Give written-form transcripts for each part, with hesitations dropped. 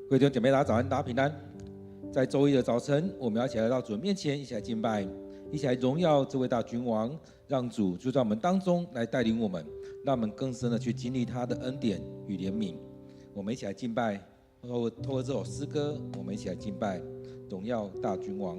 各位弟兄姐妹，大家早安，大家平安。在周一的早晨，我们要一起来到主的面前，一起来敬拜，一起来荣耀这位大君王，让主就在我们当中来带领我们，让我们更深的去经历他的恩典与怜悯。我们一起来敬拜，透过这首诗歌，我们一起来敬拜，荣耀大君王。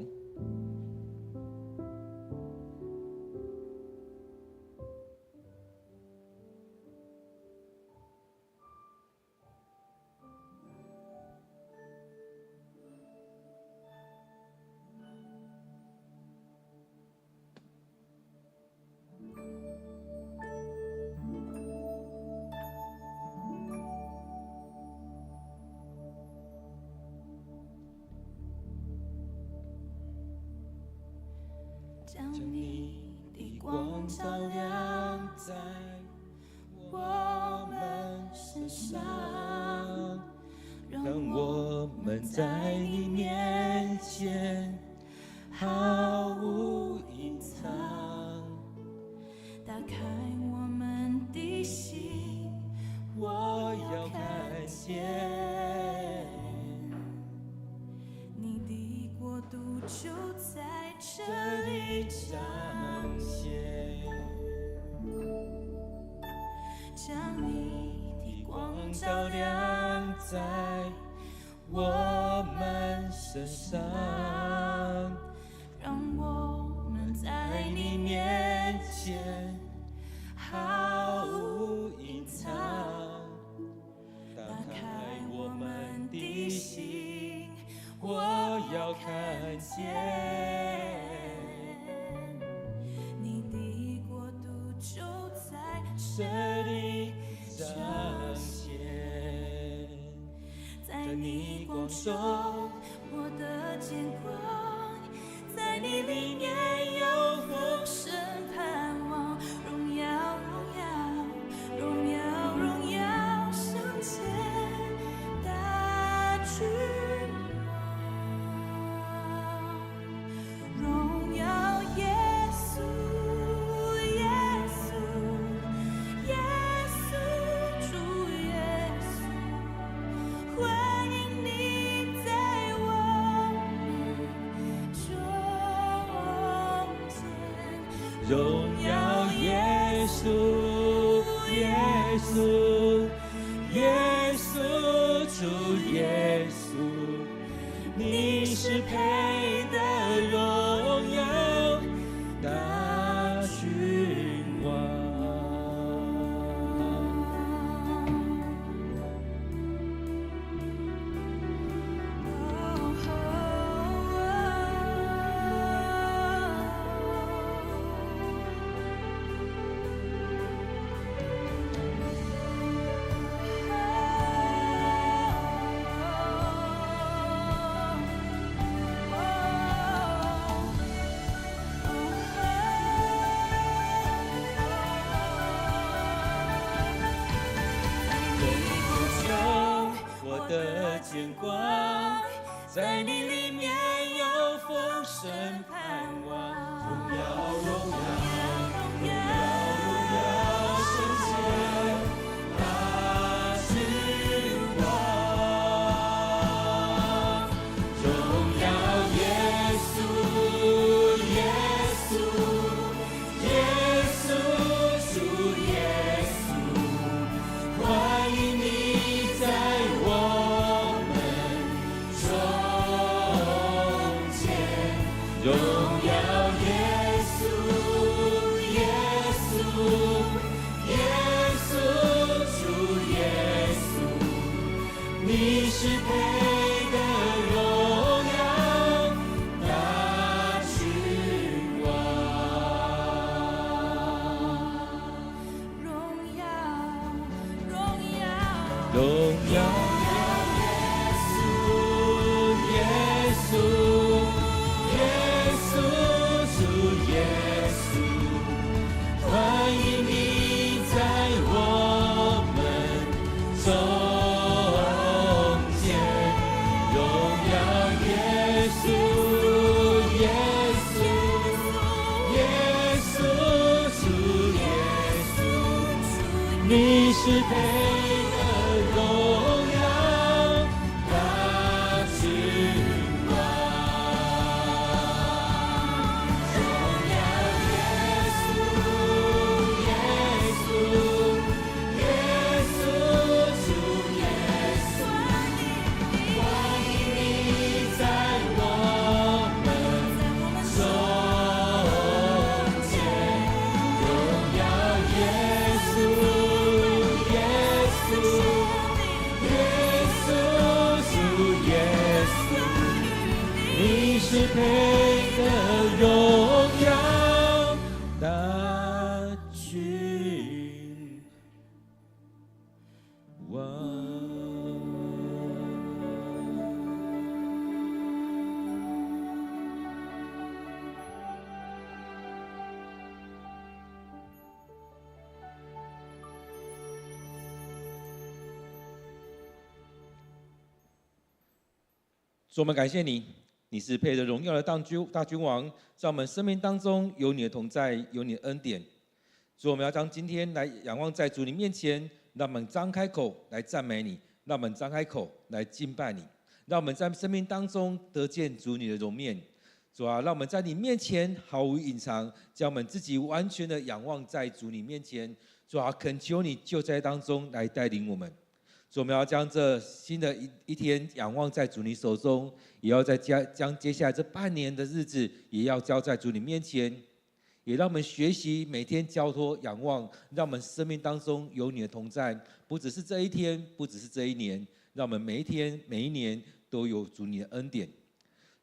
将你的光照亮在我们身上，让我们在你面前毫无隐藏。打开我们的心，我要看见你的国度就在这里彰显，将你的光照亮在我们身上，让我们在你面前毫无隐藏。打开我们的心，我要看见你的国度就在这里彰显，在你光中我的见光，在你里面有丰盛盼望，荣耀荣耀荣耀荣耀圣洁大君王，荣耀耶稣耶稣耶稣主耶稣，欢迎你在我们中间，荣耀耶稣耶稣耶稣主耶稣，你是配得荣耀大君王。我的见光，在你里面有丰盛盼望，荣耀荣耀荣耀荣耀圣洁大君王，荣耀耶稣，耶稣，耶稣，主耶稣，你是配得荣耀大君王。荣耀，荣耀。你是配得荣耀大君王，荣耀耶稣，耶稣，耶稣，主耶稣，欢迎你在我们中间，荣耀耶稣。你是配得荣耀大君王。主，我们感谢你。你是配得荣耀的大君王，在我们生命当中有你的同在，有你的恩典。主，我们要将今天来仰望在主你面前，让我们张开口来赞美你，让我们张开口来敬拜你，让我们在生命当中得见主你的容面。主啊，让我们在你面前毫無隱藏，將我們自己完全的仰望在主你面前。主啊，懇求你就在當中來帶領我們。主，我們要將這新的一天仰望在主你手中，也要將接下來這半年的日子，也要交在主你面前。也讓我們學習每天交託仰望，讓我們生命當中有你的同在，不只是這一天，不只是這一年，讓我們每一天每一年都有主你的恩典。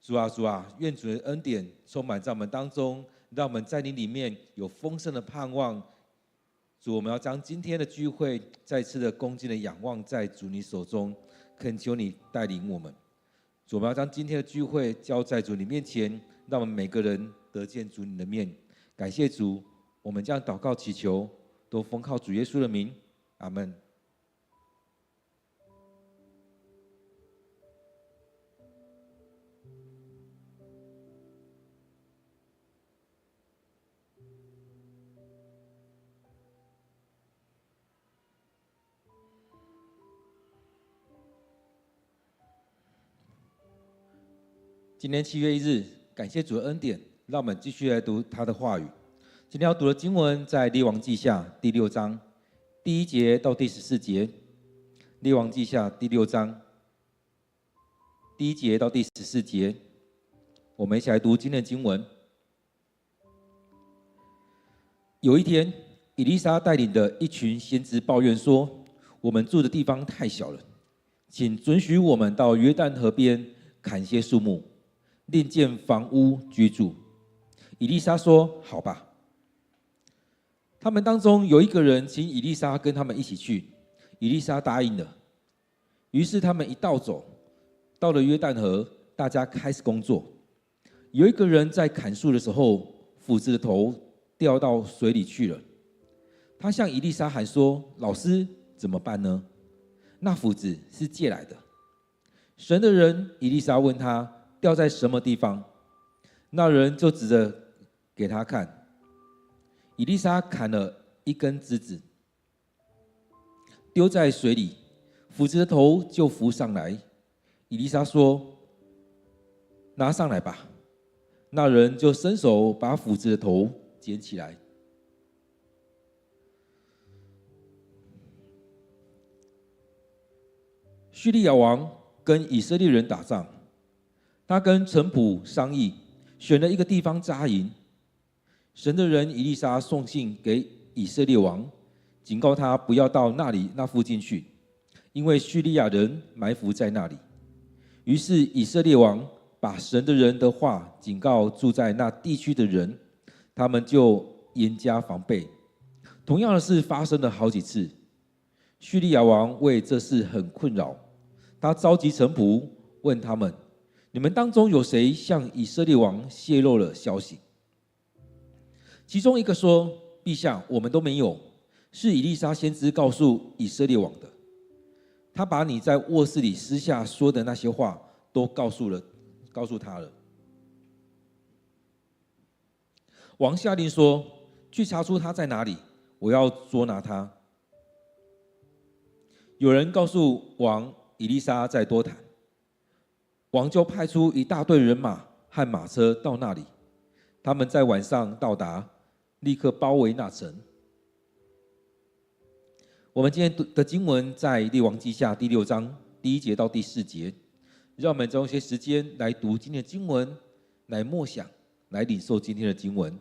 主啊，主啊，願主的恩典充滿在我們當中，讓我們在你裡面有豐盛的盼望。主，我們要將今天的聚會再次的恭敬的仰望在主你手中，懇求你帶領我們。主，我們要將今天的聚會交在主你面前，讓我們每個人得見主你的面。感謝主，我們將禱告祈求，都奉靠主耶穌的名，阿們。今天7月1日，感謝主的恩典，讓我們繼續來讀他的話語。今天要讀的經文在列王記下第6章第1節到第14節。列王記下第6章第1節到第14節，我們一起來讀今天的經文。有一天，以利沙帶領的一群先知抱怨說：“我們住的地方太小了，請准許我們到約旦河邊砍些樹木，另建房屋居住。”以利沙說：“好吧。”他們當中有一個人請以利沙跟他們一起去，以利沙答應了。於是他們一道走，到了約旦河，大家開始工作。有一個人在砍樹的時候，斧子的頭掉到水裡去了。他向以利沙喊說：“老師，怎麼辦呢？那斧子是借來的。”神的人以利沙問他：“掉在什麼地方？”那人就指着給他看。以利沙砍了一根枝子，丟在水裡，斧子的頭就浮上來。以利沙說：“拿上來吧。”那人就伸手把斧子的頭撿起來。敘利亞王跟以色列人打仗，他跟臣僕商議，选了一个地方扎营。神的人以利沙送信给以色列王，警告他不要到那附近去，因为叙利亚人埋伏在那里。于是以色列王把神的人的话警告住在那地区的人，他们就严加防备。同样的事发生了好几次。叙利亚王为这事很困扰，他召集臣仆，问他们：你们当中有谁向以色列王泄露了消息？其中一个说：陛下，我们都没有，是以利沙先知告诉以色列王的。他把你在卧室里私下说的那些话都告诉他了。王下令说：去查出他在哪里，我要捉拿他。有人告诉王，以利沙在多坦，王就派出一大队人马和马车到那里。他们在晚上到达，立刻包围那城。我们今天的经文在列王记下第6章第1节到第4节，让我们用一些时间来读今天的经文，来默想，来领受今天的经文。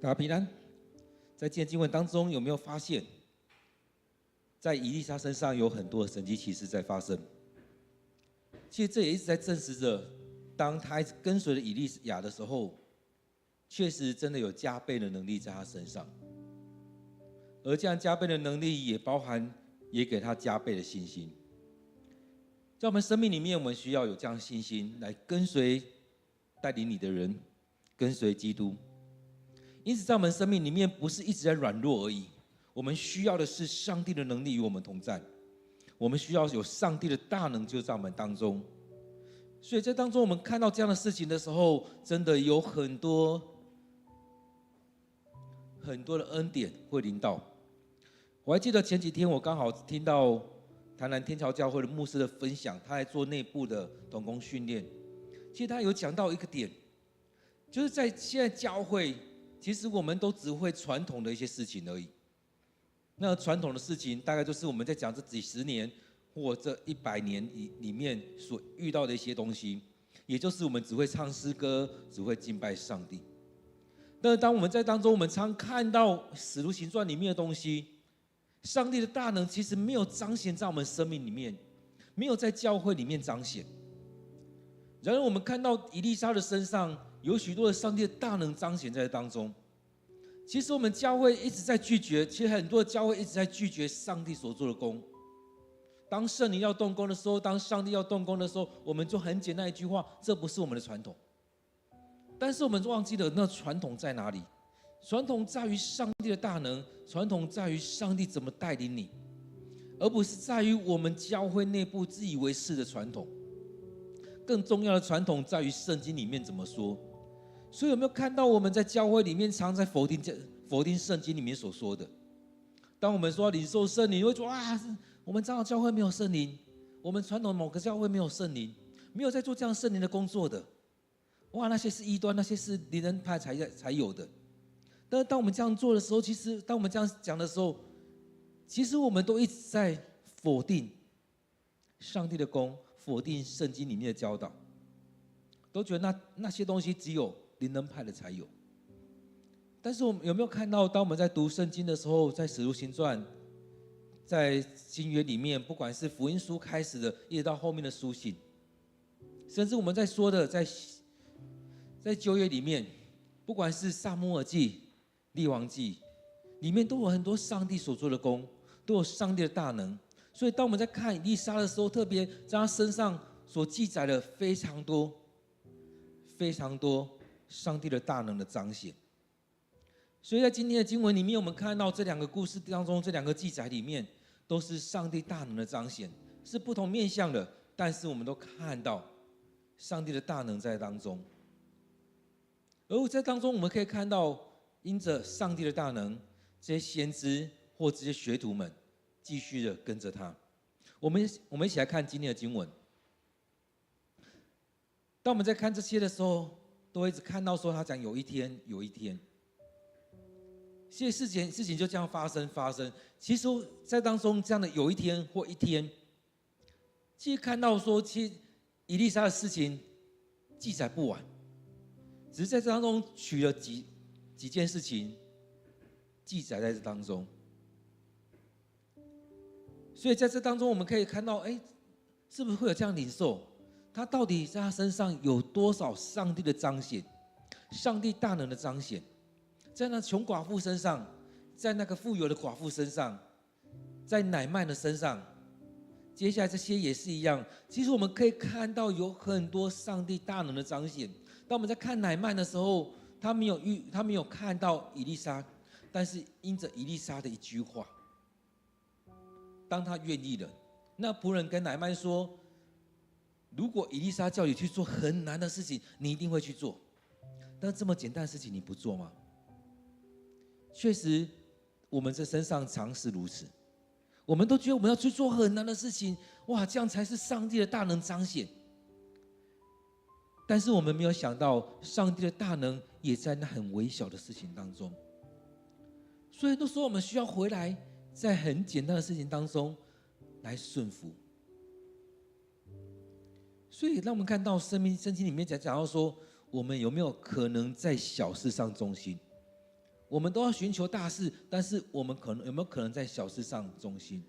大家平安。在今天经文当中，有没有发现，在以利沙身上有很多的神迹奇事在发生？其实这也一直在证实着，当他跟随了以利亚的时候，确实真的有加倍的能力在他身上，而这样加倍的能力也包含，也给他加倍的信心。在我们生命里面，我们需要有这样的信心来跟随带领你的人，跟随基督。因此在我们生命里面，不是一直在软弱而已，我们需要的是上帝的能力与我们同在，我们需要有上帝的大能就在我们当中。所以在当中我们看到这样的事情的时候，真的有很多的恩典会临到。我还记得前几天我刚好听到台南天桥教会的牧师的分享，他在做内部的同工训练。其实他有讲到一个点，就是在现在教会，其实我们都只会传统的一些事情而已。那传统的事情，大概就是我们在讲这几十年或这100年里面所遇到的一些东西，也就是我们只会唱诗歌，只会敬拜上帝。但是当我们在当中，我们常看到《使徒行传》里面的东西，上帝的大能其实没有彰显在我们生命里面，没有在教会里面彰显。然而我们看到以利沙的身上有许多的上帝的大能彰显在当中。其实我们教会一直在拒绝，其实很多的教会一直在拒绝上帝所做的工。当圣灵要动工的时候，当上帝要动工的时候，我们就很简单一句话：这不是我们的传统。但是我们忘记了那传统在哪里？传统在于上帝的大能，传统在于上帝怎么带领你，而不是在于我们教会内部自以为是的传统。更重要的传统在于圣经里面怎么说。所以有没有看到我们在教会里面常在否定圣经里面所说的？当我们说领受圣灵，你会说我们长老教会没有圣灵，我们传统某个教会没有圣灵，没有在做这样圣灵的工作的。那些是异端，那些是灵恩派才有的。但是当我们这样做的时候，其实当我们这样讲的时候，其实我们都一直在否定上帝的工，否定圣经里面的教导，都觉得那些东西只有灵恩派的才有。但是我们有没有看到，当我们在读圣经的时候，在使徒行传，在新约里面，不管是福音书开始的，一直到后面的书信，甚至我们在说的，在旧约里面，不管是撒母耳记、列王记，里面都有很多上帝所做的工，都有上帝的大能。所以当我们在看以利沙的时候，特别在他身上所记载的非常多上帝的大能的彰显。所以在今天的经文里面，我们看到这两个故事当中，这两个记载里面都是上帝大能的彰显，是不同面向的，但是我们都看到上帝的大能在当中。而在当中我们可以看到，因着上帝的大能，这些先知或这些学徒们继续的跟着他。我们一起来看今天的经文。当我们在看这些的时候，都会一直看到说他讲有一天，这些事情就这样发生。其实在当中这样的有一天或一天，其实看到说，其实以利沙的事情记载不完，只是在这当中取了几件事情记载在这当中。所以在这当中我们可以看到，是不是会有这样领受？他到底在他身上有多少上帝的彰显，上帝大能的彰显？在那穷寡妇身上，在那个富有的寡妇身上，在乃縵的身上，接下来这些也是一样。其实我们可以看到有很多上帝大能的彰显。当我们在看乃縵的时候，他没有看到以利沙，但是因着以利沙的一句话，当他愿意了，那仆人跟乃縵说，如果以利沙叫你去做很难的事情，你一定会去做，但这么简单的事情你不做吗？确实我们在身上常是如此，我们都觉得我们要去做很难的事情，这样才是上帝的大能彰显。但是我们没有想到，上帝的大能也在那很微小的事情当中。所以都说我们需要回来，在很简单的事情当中来顺服。所以让我们看到圣经里面讲到说，我们有没有可能在小事上忠心？我们都要寻求大事，但是我们有没有可能在小事上忠心？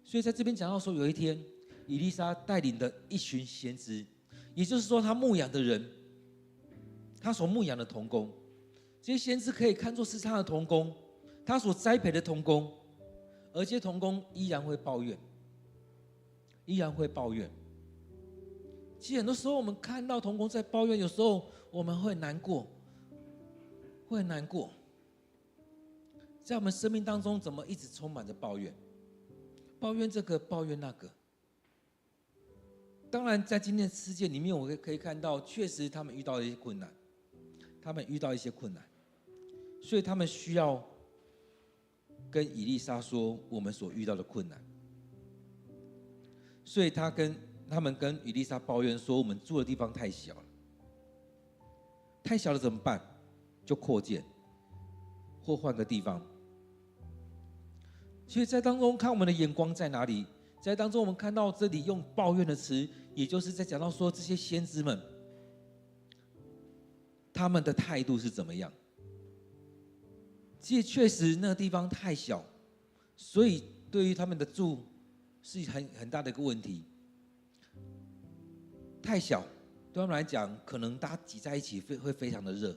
所以在这边讲到说，有一天以利沙带领的一群先知，也就是说他牧养的人，他所牧养的同工，这些先知可以看作是他的同工，他所栽培的同工，而这些同工依然会抱怨，依然会抱怨。其实很多时候我们看到同工在抱怨，有时候我们会难过，会很难过。在我们生命当中，怎么一直充满着抱怨？抱怨这个，抱怨那个。当然，在今天的世界里面，我可以看到，确实他们遇到一些困难，所以他们需要跟以利沙说我们所遇到的困难。所以他们跟以利沙抱怨说，我们住的地方太小了，太小了怎么办？就扩建，或换个地方。所以在当中看我们的眼光在哪里？在当中我们看到这里用抱怨的词，也就是在讲到说这些先知们，他们的态度是怎么样？其实确实那个地方太小，所以对于他们的住是很大的一个问题。太小，对他们来讲，可能大家挤在一起会非常的热，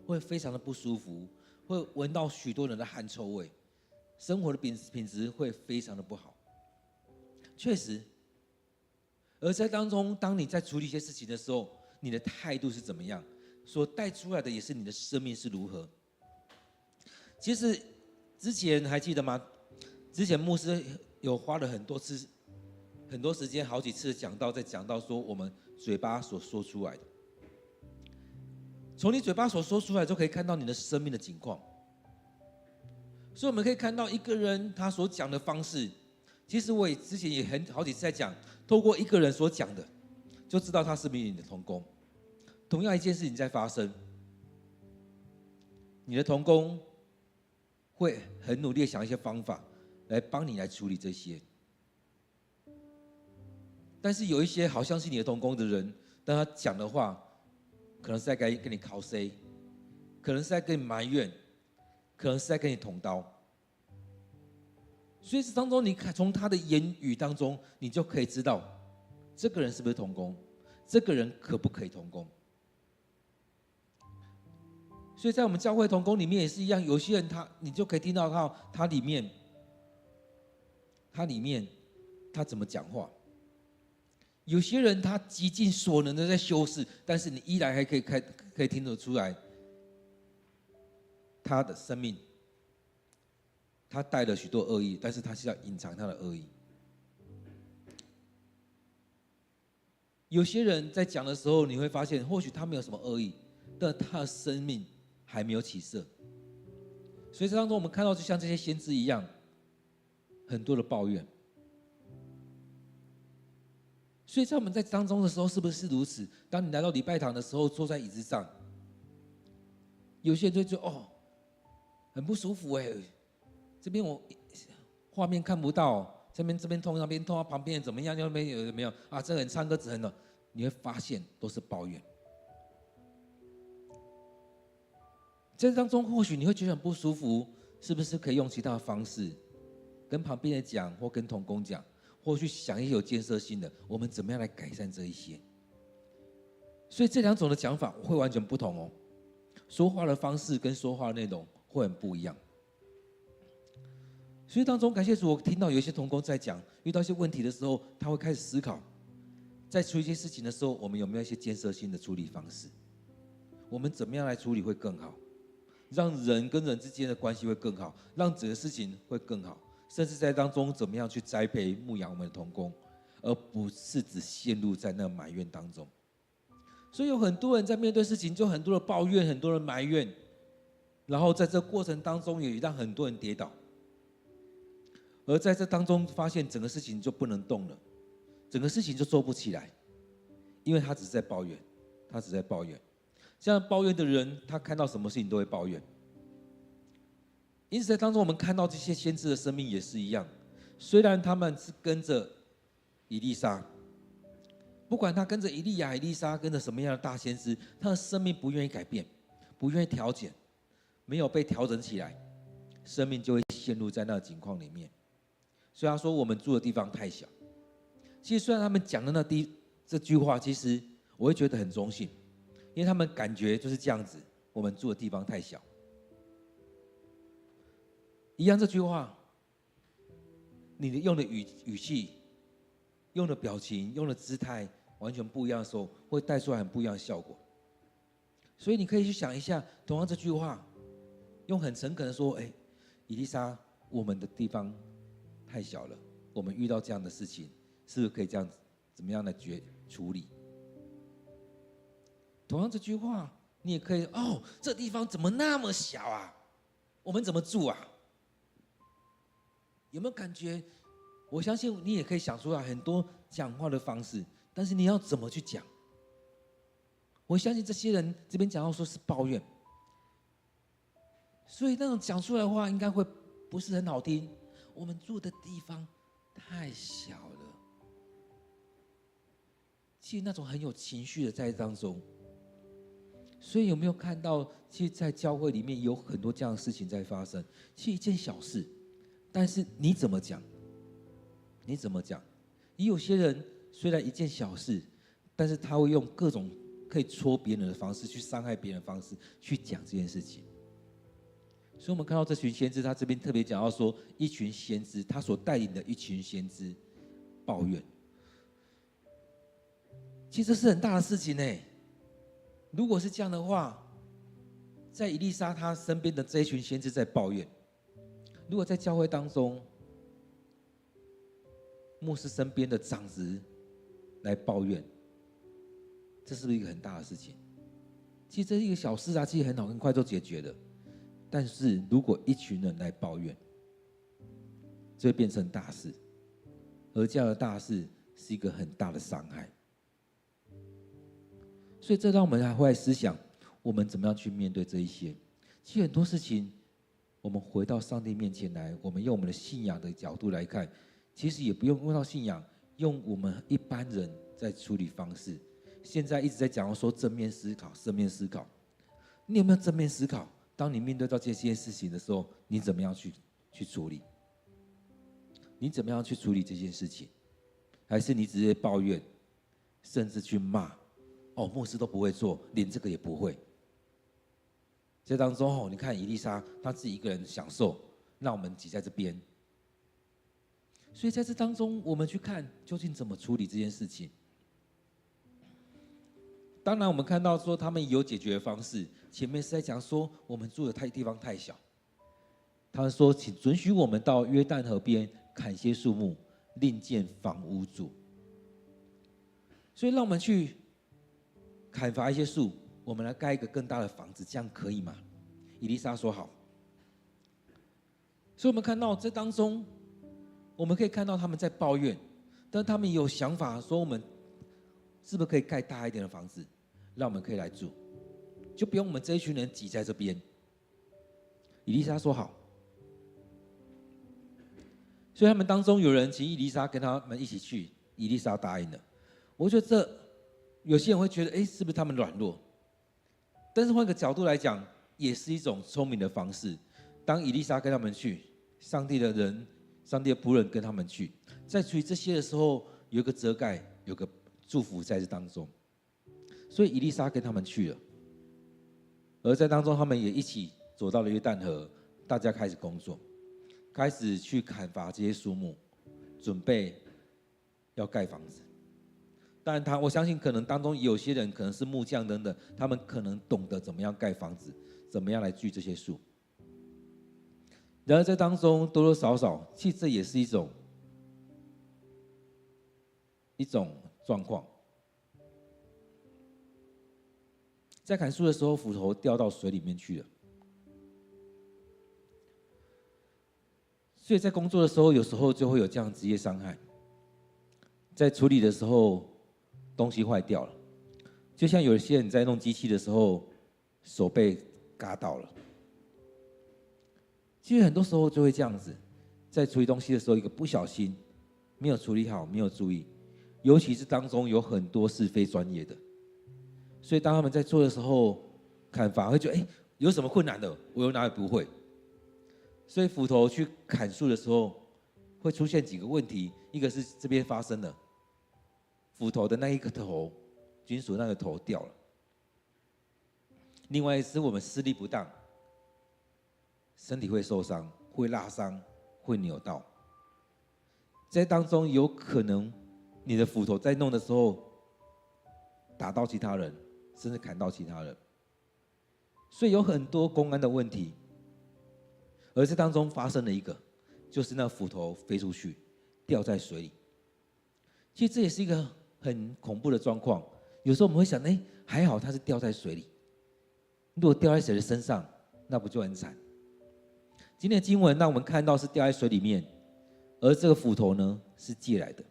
会非常的不舒服，会闻到许多人的汗臭味，生活的品质会非常的不好。确实，而在当中，当你在处理一些事情的时候，你的态度是怎么样？所带出来的也是你的生命是如何。其实之前还记得吗？之前牧师有花了很多时间，好几次讲到说我们嘴巴所说出来的，从你嘴巴所说出来就可以看到你的生命的景况。所以我们可以看到一个人他所讲的方式，其实我之前也好几次在讲，透过一个人所讲的，就知道他是不是你的同工。同样一件事情在发生，你的同工会很努力的想一些方法来帮你来处理这些。但是有一些好像是你的同工的人，当他讲的话，可能是在跟你靠谁，可能是在跟你埋怨，可能是在跟你捅刀。所以这当中，你从他的言语当中，你就可以知道这个人是不是同工，这个人可不可以同工。所以在我们教会同工里面也是一样，有些人你就可以听到他里面他怎么讲话。有些人他极尽所能的在修饰，但是你依然还可以听得出来，他的生命，他带了许多恶意，但是他是要隐藏他的恶意。有些人在讲的时候，你会发现，或许他没有什么恶意，但他的生命还没有起色。所以在当中，我们看到就像这些先知一样，很多的抱怨。所以在我们在当中的时候，是不是如此？当你来到礼拜堂的时候，坐在椅子上，有些人就觉得很不舒服这边我画面看不到，这边痛那边痛，旁边怎么样？那边有没有啊？这个人唱歌只很冷，你会发现都是抱怨。在当中，或许你会觉得很不舒服，是不是可以用其他的方式，跟旁边人讲，或跟同工讲？或去想一些有建设性的，我们怎么样来改善这一些？所以这两种的讲法会完全不同哦，说话的方式跟说话的内容会很不一样。所以当中感谢主，我听到有一些同工在讲，遇到一些问题的时候，他会开始思考，在处理一些事情的时候，我们有没有一些建设性的处理方式？我们怎么样来处理会更好，让人跟人之间的关系会更好，让整个事情会更好。甚至在当中怎么样去栽培牧养我们的同工，而不是只陷入在那个埋怨当中。所以有很多人在面对事情就很多的抱怨，很多人埋怨，然后在这过程当中也让很多人跌倒，而在这当中发现整个事情就不能动了，整个事情就做不起来，因为他只是在抱怨，这样抱怨的人，他看到什么事情都会抱怨。因此在当中我们看到这些先知的生命也是一样，虽然他们是跟着以利沙，不管他跟着以利亚、以利沙，跟着什么样的大先知，他的生命不愿意改变，不愿意调整，没有被调整起来，生命就会陷入在那个境况里面。所以他说我们住的地方太小。其实虽然他们讲的这句话，其实我会觉得很中性，因为他们感觉就是这样子，我们住的地方太小。一样这句话，你的用的语气、用的表情、用的姿态完全不一样的时候，会带出来很不一样的效果。所以你可以去想一下，同样这句话，用很诚恳的说：“以利沙，我们的地方太小了，我们遇到这样的事情，是不是可以这样子，怎么样来处理？”同样这句话，你也可以这地方怎么那么小啊？我们怎么住啊？有没有感觉？我相信你也可以想出来很多讲话的方式，但是你要怎么去讲？我相信这些人这边讲到说是抱怨，所以那种讲出来的话应该会不是很好听。我们住的地方太小了，其实那种很有情绪的在当中。所以有没有看到，其实在教会里面有很多这样的事情在发生，其实一件小事，但是你怎么讲？你怎么讲？也有些人虽然一件小事，但是他会用各种可以戳别人的方式，去伤害别人的方式去讲这件事情。所以我们看到这群先知，他这边特别讲到说，一群先知，他所带领的一群先知抱怨，其实这是很大的事情呢。如果是这样的话，在以利沙他身边的这一群先知在抱怨，如果在教会当中，牧师身边的长子来抱怨，这是不是一个很大的事情？其实这是一个小事啊，其实很好，很快就解决了。但是如果一群人来抱怨，就会变成大事，而这样的大事是一个很大的伤害。所以这让我们还会来思想，我们怎么样去面对这一些。其实很多事情，我们回到上帝面前来，我们用我们的信仰的角度来看，其实也不用用到信仰，用我们一般人在处理方式。现在一直在讲说正面思考，正面思考。你有没有正面思考？当你面对到这些事情的时候，你怎么样去处理？你怎么样去处理这件事情？还是你直接抱怨，甚至去骂？牧师都不会做，连这个也不会。这当中你看以利沙他自己一个人享受，让我们挤在这边。所以在这当中，我们去看究竟怎么处理这件事情。当然，我们看到说他们有解决的方式。前面是在讲说我们住的地方太小，他们说：“请准许我们到约旦河边砍些树木，另建房屋住。”所以让我们去砍伐一些树，我们来盖一个更大的房子，这样可以吗？以利沙说好。所以我们看到这当中，我们可以看到他们在抱怨，但他们有想法说，我们是不是可以盖大一点的房子，让我们可以来住，就不用我们这一群人挤在这边。以利沙说好。所以他们当中有人请以利沙跟他们一起去，以利沙答应了。我觉得有些人会觉得，是不是他们软弱？但是换个角度来讲，也是一种聪明的方式。当以利沙跟他们去，上帝的人、上帝的仆人跟他们去，在处理这些的时候，有一个遮盖，有个祝福在这当中。所以以利沙跟他们去了，而在当中，他们也一起走到了约旦河，大家开始工作，开始去砍伐这些树木，准备要盖房子。当然我相信可能当中有些人可能是木匠等等，他们可能懂得怎么样盖房子，怎么样来锯这些树。然而在当中多多少少，其实这也是一种状况。在砍树的时候，斧头掉到水里面去了。所以在工作的时候，有时候就会有这样职业伤害。在处理的时候，东西坏掉了，就像有些人在弄机器的时候，手被嘎到了。其实很多时候就会这样子，在处理东西的时候，一个不小心，没有处理好，没有注意，尤其是当中有很多是非专业的，所以当他们在做的时候，砍伐，会觉得有什么困难的，我又哪里不会？所以斧头去砍树的时候，会出现几个问题，一个是这边发生了，斧头的那一个头，金属那个头掉了；另外是我们施力不当，身体会受伤，会拉伤，会扭到。在当中有可能你的斧头在弄的时候打到其他人，甚至砍到其他人，所以有很多公安的问题。而这当中发生了一个，就是那斧头飞出去，掉在水里。其实这也是一个很恐怖的状况。有时候我们会想，还好它是掉在水里，如果掉在谁的身上，那不就很惨？今天的经文让我们看到是掉在水里面，而这个斧头呢是借来的，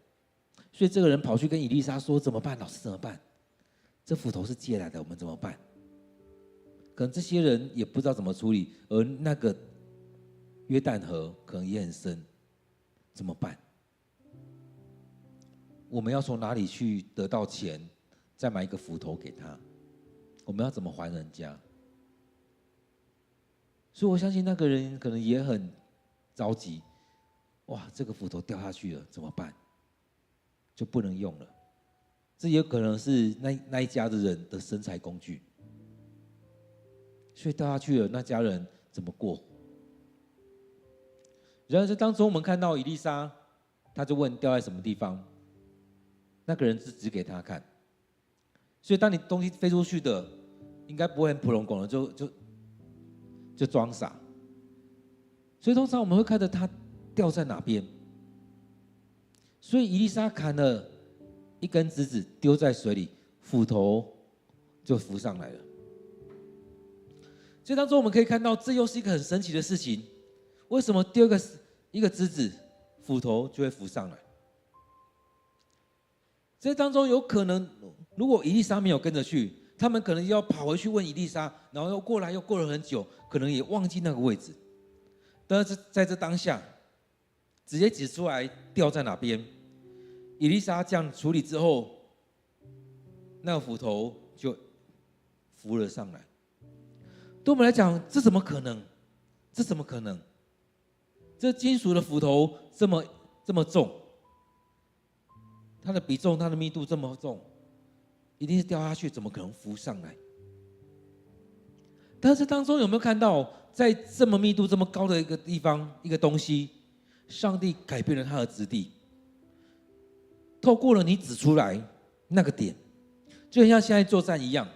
所以这个人跑去跟以利沙说：“怎么办？老师怎么办？这斧头是借来的，我们怎么办？”可能这些人也不知道怎么处理，而那个约旦河可能也很深，怎么办？我们要从哪里去得到钱，再买一个斧头给他？我们要怎么还人家？所以我相信那个人可能也很着急。哇，这个斧头掉下去了，怎么办？就不能用了。这也可能是那一家的人的生财工具，所以掉下去了，那家人怎么过？然而这当中，我们看到以利沙，他就问掉在什么地方，那个人是指给他看。所以当你东西飞出去的，应该不会很普龙拱的就装傻。所以通常我们会看着他掉在哪边。所以以利沙砍了一根枝子丢在水里，斧头就浮上来了。所以当中我们可以看到，这又是一个很神奇的事情。为什么丢一个枝子，斧头就会浮上来？这当中有可能，如果以利沙没有跟着去，他们可能要跑回去问以利沙，然后又过了很久，可能也忘记那个位置。但是在这当下，直接指出来掉在哪边。以利沙这样处理之后，那个斧头就浮了上来。对我们来讲，这怎么可能？这怎么可能？这金属的斧头这么重，它的比重、它的密度这么重，一定是掉下去，怎么可能浮上来？但是当中有没有看到，在这么密度这么高的一个地方，一个东西，上帝改变了它的质地，透过了你指出来那个点，就很像现在作战一样。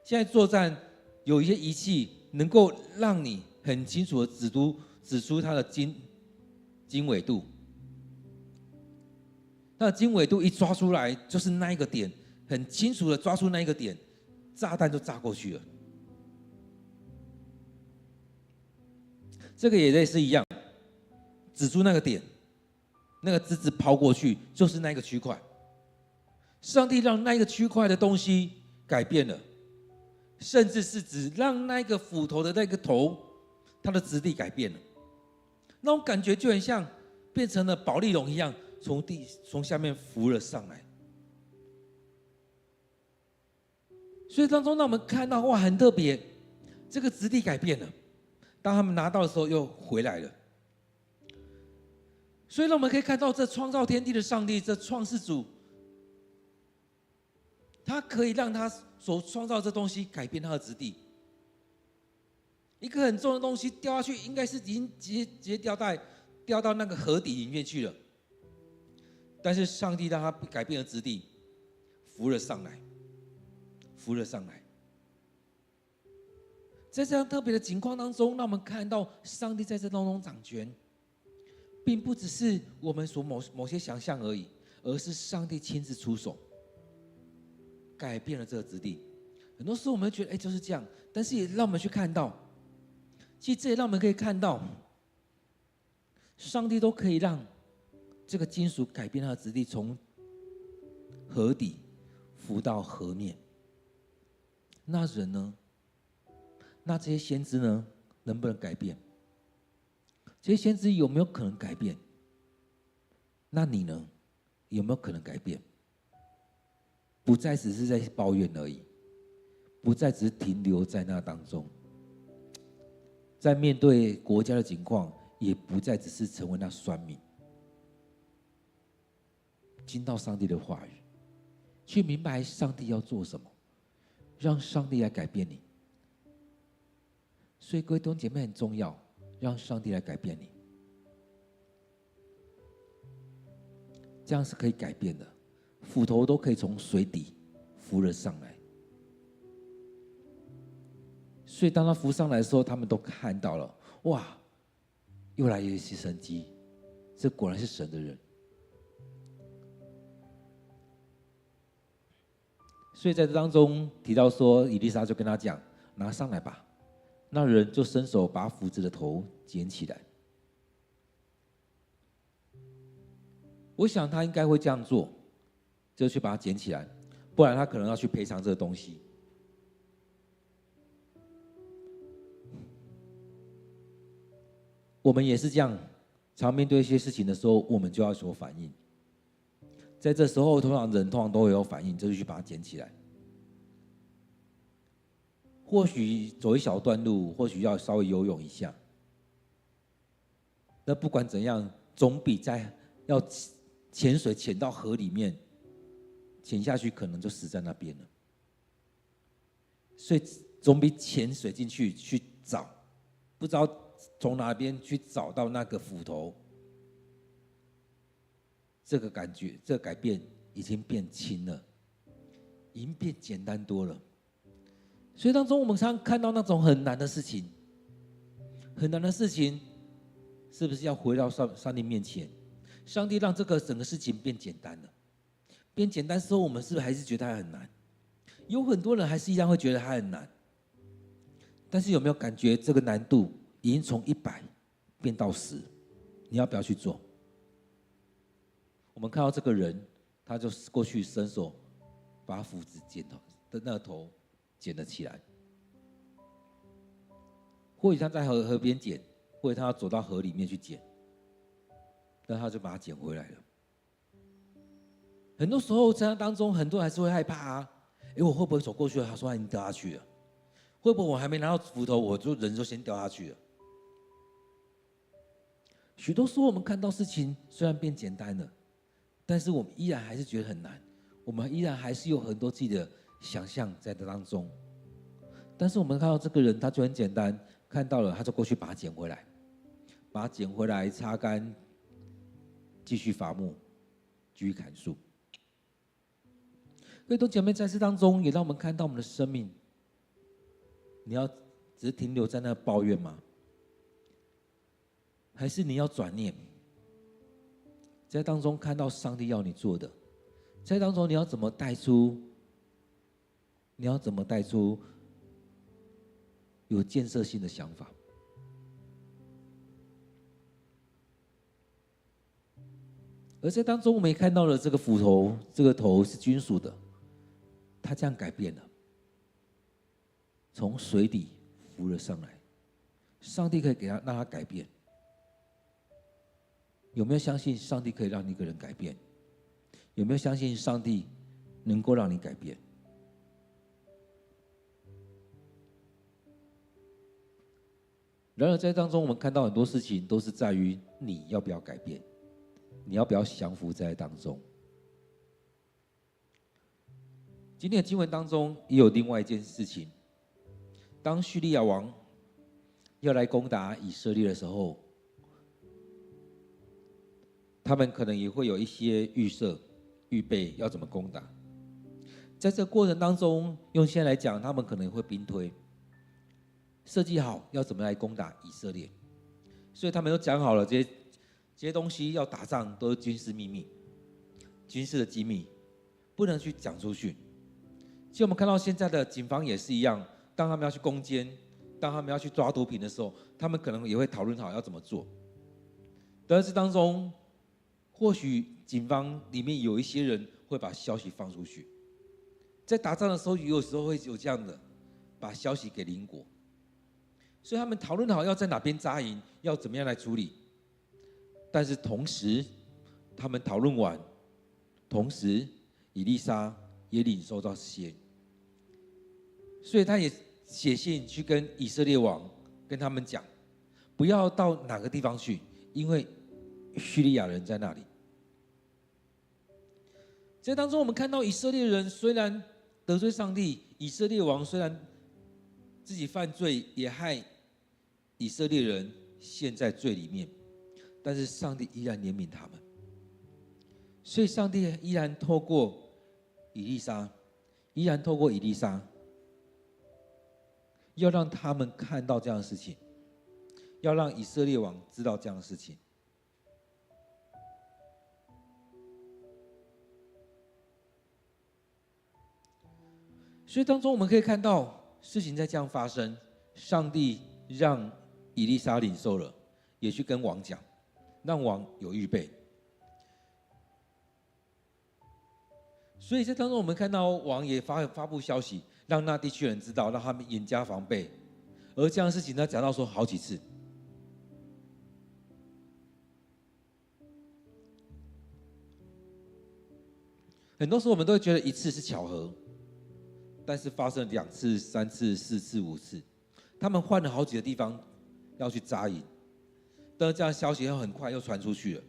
现在作战有一些仪器能够让你很清楚的指出它的经纬度，它的经纬度一抓出来，就是那一个点，很清楚的抓出那一个点，炸弹就炸过去了。这个也类似一样，指出那个点，那个枝子抛过去，就是那个区块。上帝让那个区块的东西改变了，甚至是指让那个斧头的那个头，它的质地改变了。那种感觉就很像变成了保丽龙一样，从下面浮了上来。所以当中让我们看到，哇，很特别，这个质地改变了。当他们拿到的时候，又回来了。所以我们可以看到，这创造天地的上帝，这创世主，他可以让他所创造这东西改变它的质地。一个很重的东西掉下去，应该是已经直接掉到那个河底里面去了，但是上帝让它改变了质地，浮了上来，浮了上来。在这样特别的情况当中，让我们看到上帝在这当中掌权，并不只是我们所某些想象而已，而是上帝亲自出手，改变了这个质地。很多时候我们觉得，就是这样，但是也让我们去看到，其实这也让我们可以看到，上帝都可以让这个金属改变它的质地，从河底浮到河面。那人呢？那这些先知呢，能不能改变？这些先知有没有可能改变？那你呢，有没有可能改变？不再只是在抱怨而已，不再只停留在那当中，在面对国家的情况，也不再只是成为那酸民，听到上帝的话语，去明白上帝要做什么，让上帝来改变你。所以各位弟兄姐妹很重要，让上帝来改变你，这样是可以改变的。斧头都可以从水底浮了上来，所以当他浮上来的时候，他们都看到了，哇，又来有一些神迹，这果然是神的人。所以在这当中提到说，以利沙就跟他讲，拿上来吧。那人就伸手把斧子的头捡起来。我想他应该会这样做，就去把它捡起来，不然他可能要去赔偿这个东西。我们也是这样，常面对一些事情的时候，我们就要有反应。在这时候，通常都会有反应，就是去把它捡起来。或许走一小段路，或许要稍微游泳一下。那不管怎样，总比在要潜水潜到河里面，潜下去可能就死在那边了。所以总比潜水进去找，不知道从哪边去找到那个斧头。这个感觉，这个改变已经变轻了，已经变简单多了。所以当中我们常常看到那种很难的事情，很难的事情，是不是要回到上帝面前？上帝让这个整个事情变简单了，变简单之后，我们是不是还是觉得它很难？有很多人还是一样会觉得它很难，但是有没有感觉这个难度已经从100变到10？你要不要去做？我们看到这个人，他就过去伸手把斧子的那个头捡了起来。或许他在河边捡，或者他要走到河里面去捡，但他就把它捡回来了。很多时候在那当中，很多人还是会害怕啊，我会不会走过去了？他说他已经掉下去了，会不会我还没拿到斧头，人就先掉下去了？许多时候我们看到事情虽然变简单了，但是我们依然还是觉得很难，我们依然还是有很多自己的想象在这当中。但是我们看到这个人，他就很简单，看到了他就过去把它捡回来，把它捡回来擦干，继续伐木，继续砍树。各位弟兄姐妹，在这当中也让我们看到我们的生命，你要只是停留在那抱怨吗？还是你要转念，在当中看到上帝要你做的，在当中你要怎么带出有建设性的想法？而在当中我们也看到了这个斧头，这个头是金属的，它这样改变了，从水底浮了上来。上帝可以让它改变。有没有相信上帝可以让一个人改变？有没有相信上帝能够让你改变？然而在当中我们看到很多事情都是在于你要不要改变，你要不要降服在当中。今天的经文当中也有另外一件事情，当叙利亚王要来攻打以色列的时候，他们可能也会有一些预备要怎么攻打。在这个过程当中，用现在来讲，他们可能会兵推，设计好要怎么来攻打以色列，所以他们都讲好了这些东西，要打仗都是军事秘密、军事的机密，不能去讲出去。其实我们看到现在的警方也是一样，当他们要去攻坚，当他们要去抓毒品的时候，他们可能也会讨论好要怎么做。但是当中，或许警方里面有一些人会把消息放出去，在打仗的时候，有时候会有这样的，把消息给邻国，所以他们讨论好要在哪边扎营，要怎么样来处理。但是同时，他们讨论完，同时以利沙也领受到这些，所以他也写信去跟以色列王，跟他们讲，不要到哪个地方去，因为叙利亚人在那里。在当中，我们看到以色列人虽然得罪上帝，以色列王虽然自己犯罪，也害以色列人陷在罪里面，但是上帝依然怜悯他们。所以上帝依然透过以利沙，要让他们看到这样的事情，要让以色列王知道这样的事情。所以当中我们可以看到事情在这样发生，上帝让以利沙领受了，也去跟王讲，让王有预备。所以在当中我们看到王也发布消息，让那地区人知道，让他们严加防备。而这样的事情他讲到说好几次。很多时候我们都会觉得一次是巧合，但是发生了2次、3次、4次、5次，他们换了好几个地方要去扎营，但是这样消息又很快又传出去了。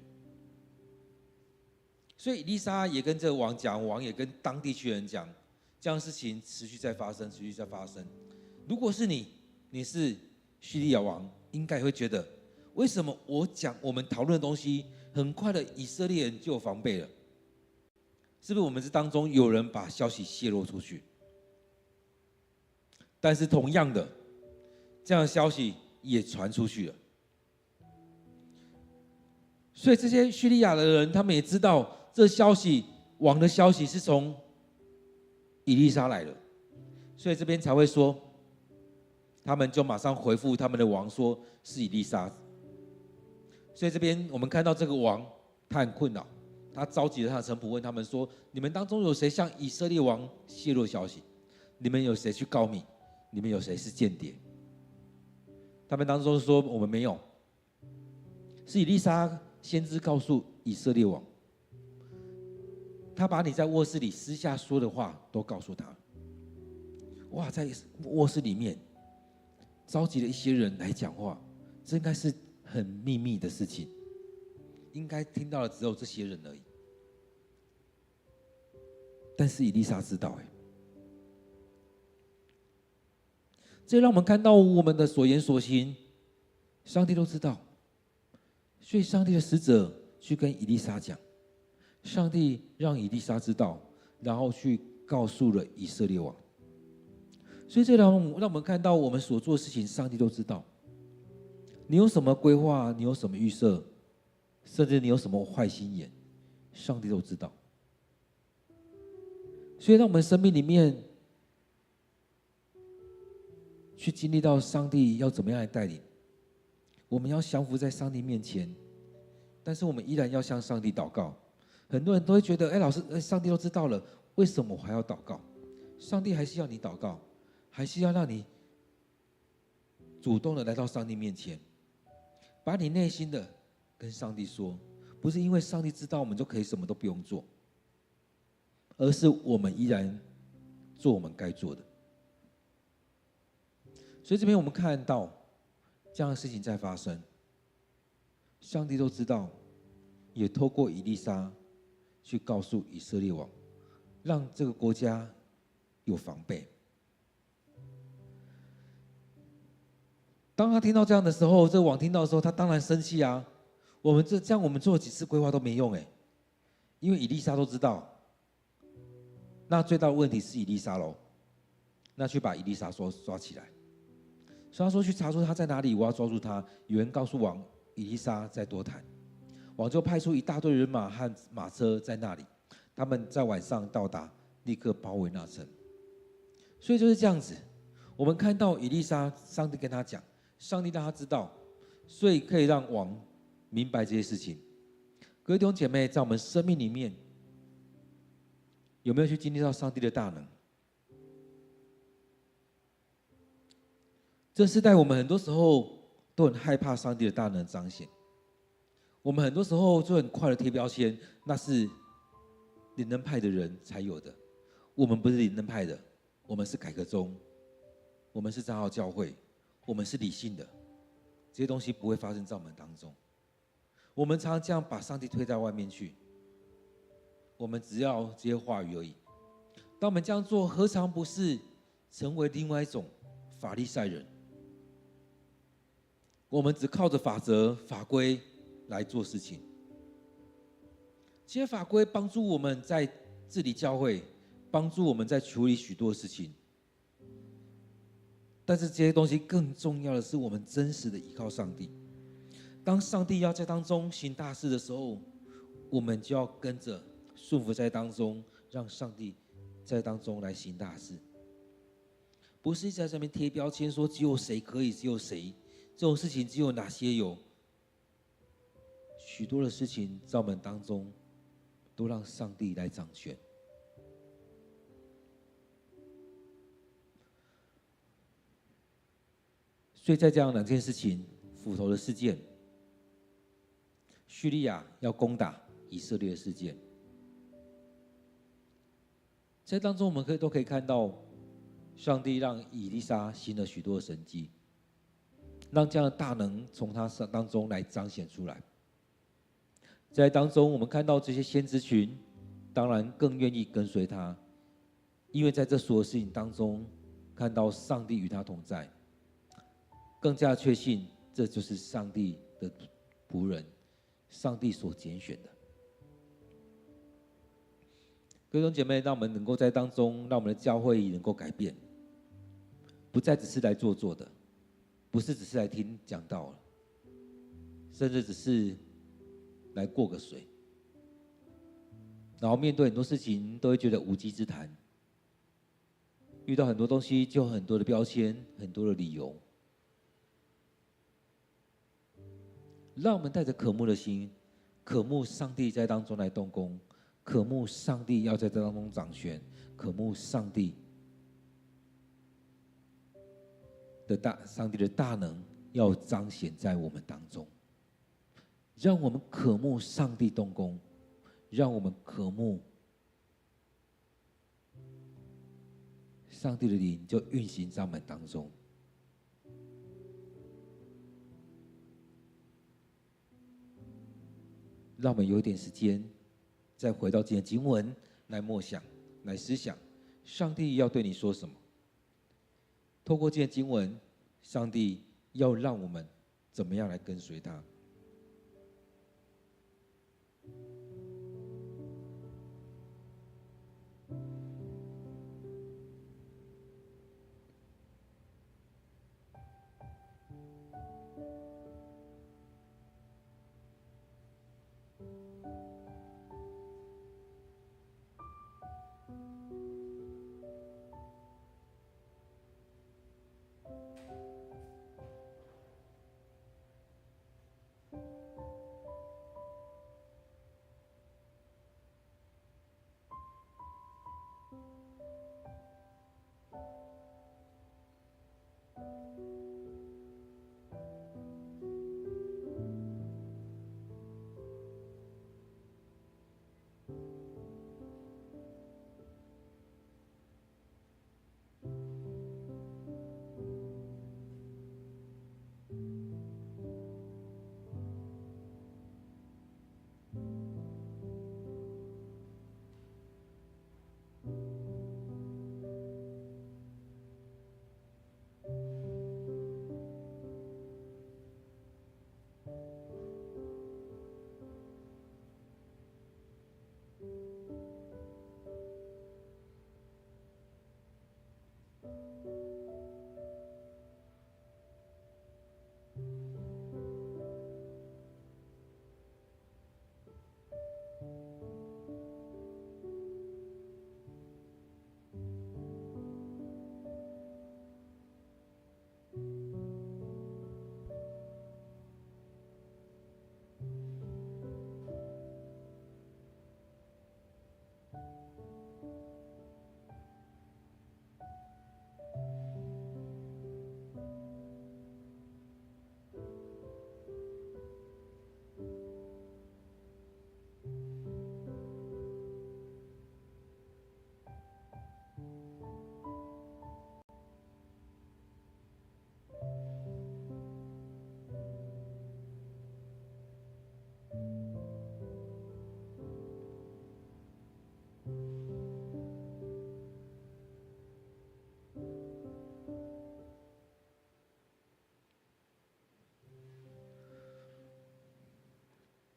所以以利沙也跟这个王讲，王也跟当地区人讲，这样的事情持续在发生，持续在发生。如果是你是叙利亚王，应该会觉得，为什么我们讨论的东西，很快的以色列人就有防备了？是不是我们这当中有人把消息泄露出去？但是同样的，这样的消息也传出去了。所以这些叙利亚的人，他们也知道这消息，王的消息是从以利沙来的，所以这边才会说，他们就马上回复他们的王说是以利沙。所以这边我们看到这个王，他很困扰，他召集了他的臣仆，问他们说：你们当中有谁向以色列王泄露消息？你们有谁去告密？你们有谁是间谍？他们当中说我们没有，是以利沙先知告诉以色列王，他把你在卧室里私下说的话都告诉他。哇，在卧室里面召集了一些人来讲话，这应该是很秘密的事情，应该听到的只有这些人而已。但是以利沙知道，这让我们看到我们的所言所行，上帝都知道。所以上帝的使者去跟以利沙讲，上帝让以利沙知道，然后去告诉了以色列王。所以这让我们看到我们所做的事情，上帝都知道。你有什么规划，你有什么预设，甚至你有什么坏心眼，上帝都知道。所以让我们生命里面去经历到上帝要怎么样来带领，我们要降服在上帝面前，但是我们依然要向上帝祷告。很多人都会觉得，老师，上帝都知道了，为什么我还要祷告？上帝还是要你祷告，还是要让你主动的来到上帝面前，把你内心的跟上帝说，不是因为上帝知道我们就可以什么都不用做，而是我们依然做我们该做的。所以这边我们看到这样的事情在发生，上帝都知道，也透过以利沙去告诉以色列王，让这个国家有防备。当他听到这样的时候，这个王听到的时候，他当然生气啊！我们这样我们做了几次规划都没用因为以利沙都知道，那最大的问题是以利沙咯，那去把以利沙抓起来。所以他说去查出他在哪里，我要抓住他。有人告诉王，以利沙在多坛，王就派出一大堆人马和马车在那里，他们在晚上到达，立刻包围那城。所以就是这样子，我们看到以利沙，上帝跟他讲，上帝让他知道，所以可以让王明白这些事情。各位弟兄姐妹，在我们生命里面，有没有去经历到上帝的大能？这世代我们很多时候都很害怕上帝的大能彰显，我们很多时候就很快的贴标签，那是灵恩派的人才有的。我们不是灵恩派的，我们是改革宗，我们是长老教会，我们是理性的，这些东西不会发生在我们当中。我们常常这样把上帝推在外面去，我们只要这些话语而已。当我们这样做，何尝不是成为另外一种法利赛人？我们只靠着法则、法规来做事情。这些法规帮助我们在治理教会，帮助我们在处理许多事情。但是这些东西更重要的是，我们真实的依靠上帝。当上帝要在当中行大事的时候，我们就要跟着顺服在当中，让上帝在当中来行大事。不是在上面贴标签说只有谁可以，只有谁这种事情只有哪些有。许多的事情在我们当中都让上帝来掌权。所以在这样两件事情，斧头的事件，叙利亚要攻打以色列的事件，在当中我们都可以看到，上帝让以利沙行了许多的神迹，让这样的大能从他当中来彰显出来。在当中我们看到这些先知群，当然更愿意跟随他，因为在这所有事情当中，看到上帝与他同在，更加确信这就是上帝的仆人，上帝所拣选的。各位弟兄姐妹，让我们能够在当中，让我们的教会能够改变，不再只是来做的，不是只是来听讲道了，甚至只是来过个水，然后面对很多事情都会觉得无稽之谈，遇到很多东西就很多的标签，很多的理由。让我们带着渴慕的心，渴慕上帝在当中来动工，渴慕上帝要在这当中掌权，渴慕上帝的大能要彰显在我们当中。让我们渴慕上帝动工，让我们渴慕上帝的灵就运行在我们当中。让我们有一点时间，再回到今天的经文来默想、来思想，上帝要对你说什么？透过今天的经文，上帝要让我们怎么样来跟随他？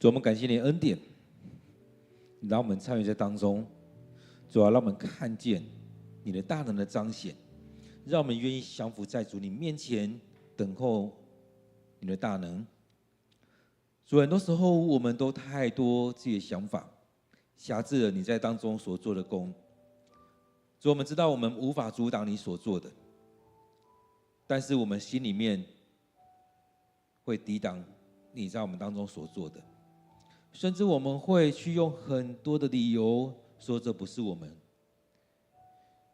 主，我们感谢你的恩典，让我们参与在当中。主啊，让我们看见你的大能的彰显，让我们愿意降服在主你面前，等候你的大能。主，很多时候我们都太多自己的想法，辖制了你在当中所做的工。主，我们知道我们无法阻挡你所做的，但是我们心里面会抵挡你在我们当中所做的，甚至我们会去用很多的理由说这不是我们。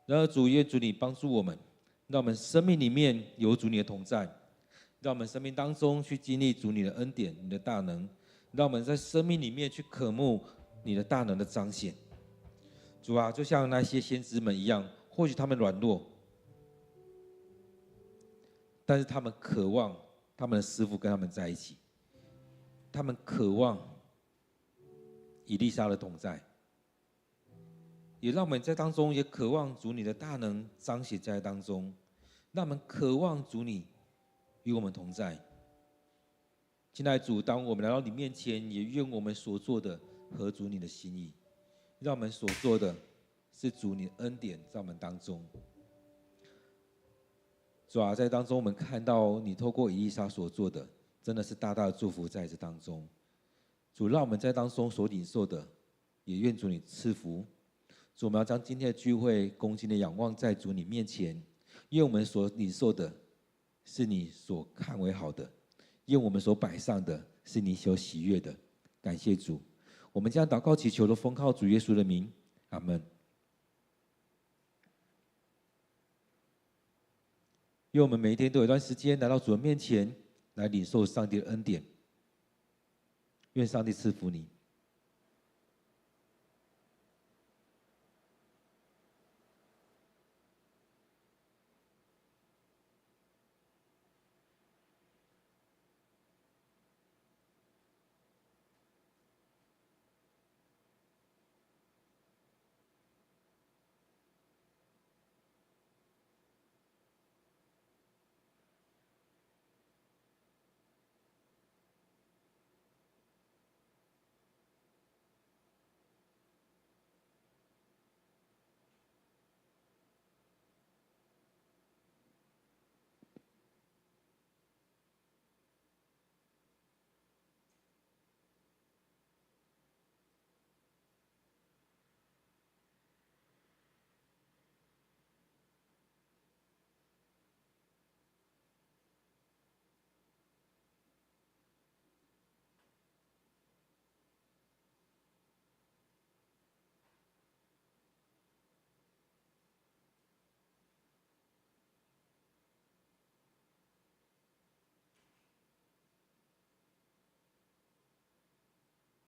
然而主，愿主你帮助我们，让我们生命里面有主你的同在，让我们生命当中去经历主你的恩典、你的大能，让我们在生命里面去渴慕你的大能的彰显。主啊，就像那些先知们一样，或许他们软弱，但是他们渴望他们的师父跟他们在一起，他们渴望以利沙的同在，也让我们在当中也渴望主你的大能彰显在当中，让我们渴望主你与我们同在。亲爱的主，当我们来到你面前，也愿我们所做的合主你的心意，让我们所做的是主你的恩典在我们当中。主啊，在当中我们看到你透过以利沙所做的，真的是大大的祝福在这当中。主，让我们在当中所领受的，也愿主你赐福。主，我们要将今天的聚会恭敬的仰望在主你面前，愿我们所领受的是你所看为好的，愿我们所摆上的是你所喜悦的。感谢主，我们将祷告祈求的奉靠主耶稣的名，阿们。愿我们每一天都有一段时间来到主的面前，来领受上帝的恩典。愿上帝赐福你。